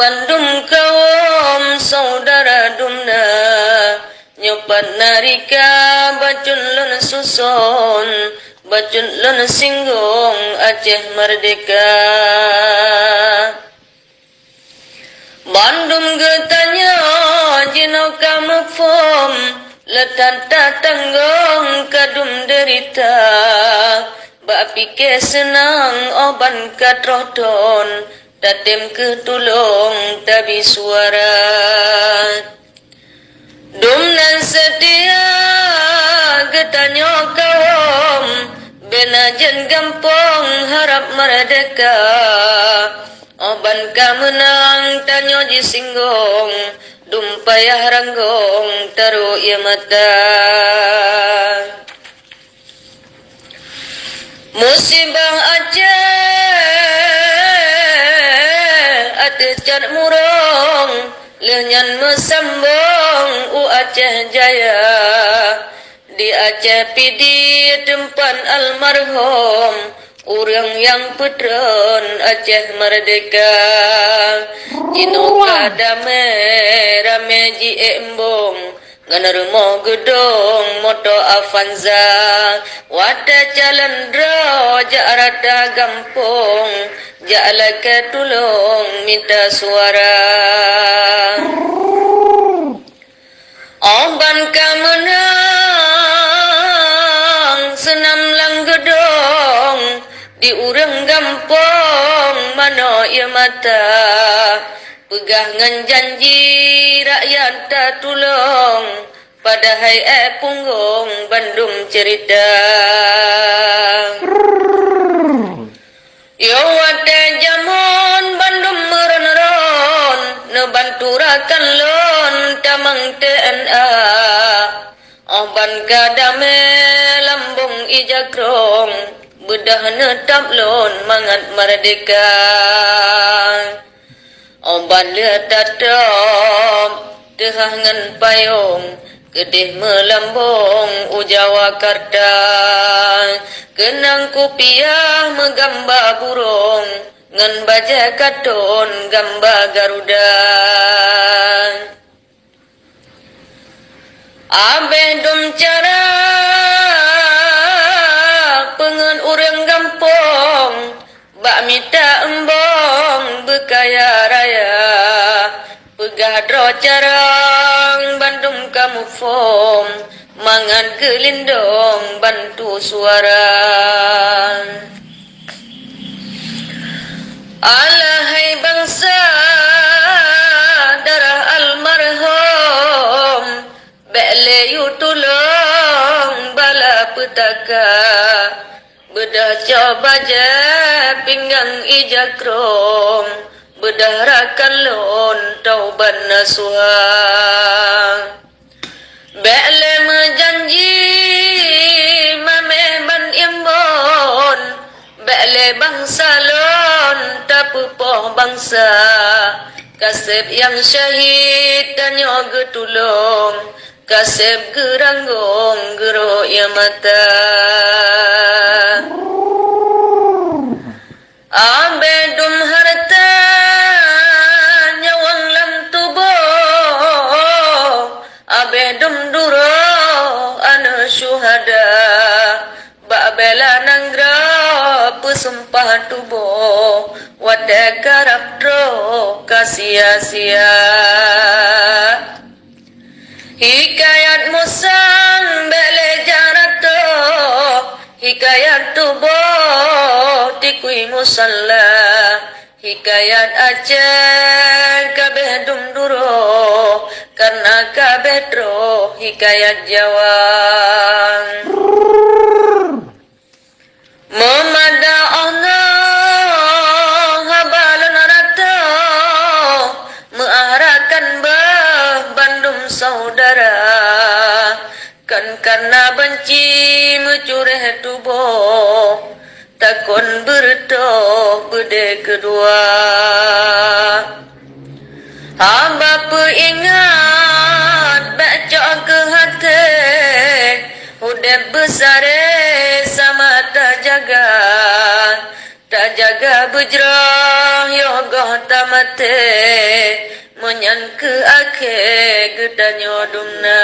Bandung kaum saudara dumna nyopat narika bacun lon susun bacun lon singgung Aceh merdeka. Bandung getanya jinau kamu fom letan tatanggung kadum derita bak pikir senang oban katrodon tatem ketulung tabi suara dumnan setia getanya kaum benajan gampong harap merdeka oban kamenang tanyo disinggung dumpayah ranggong taruh ia mata musibah Aceh ate cat murong lenyan mesambong Aceh jaya di Aceh pidi tempat almarhum urang yang putron Aceh merdeka jinuka dame rame ji embong nganar mo gedong moto Avanza wada jalan dro jarada gampong jala ketulung minta suara oban kamenang senam lang gedong di urang gampong mano ia mata pegah ngan janji rakyat tak tulung padahal punggung Bandung cerita yo wate jamun Bandung meron-ron nebanturakan lon tamang TNA oban kadame lambung ijakrong bedah netap lon mangat merdeka oban lihat tatap tehangan payung gedeh melambung ujawa karta kenang kupiah megamba burung ngan baja katon gamba garuda abeh dum cara pengen urang gampong bak mita embong bekaya raya pegah dro carang Bandung kamu fom mangan gelindong bantu suara alahai bangsa darah almarhum bele yu tulung bala petaka bedah coba je pinggang ijakrom bedah rakan lon tauban nasuha bele menjanji mameh ban imbon bele bangsa lon tapupoh bangsa kasep yang syahid tanyo getulung kasep geranggong gero ya mata abedum harta nyawang lam tubuh abedum duro anu syuhada ba'bela nangra pesumpah tubuh wada karab dro kasia-sia hikayat musang bele jarato hikayat tubuh tikui musalla hikayat Aceh kabeh dumduro karena kabeh dro hikayat Jawa memada Allah habalun rata mearahkan bah Bandung saudara kan karena benci mencureh tubuh takon bertoh bede kedua hamba peingat baca ke hati udah besar sama tak jaga bejrah yogoh tamate, menyan ke ake gedanya dumna.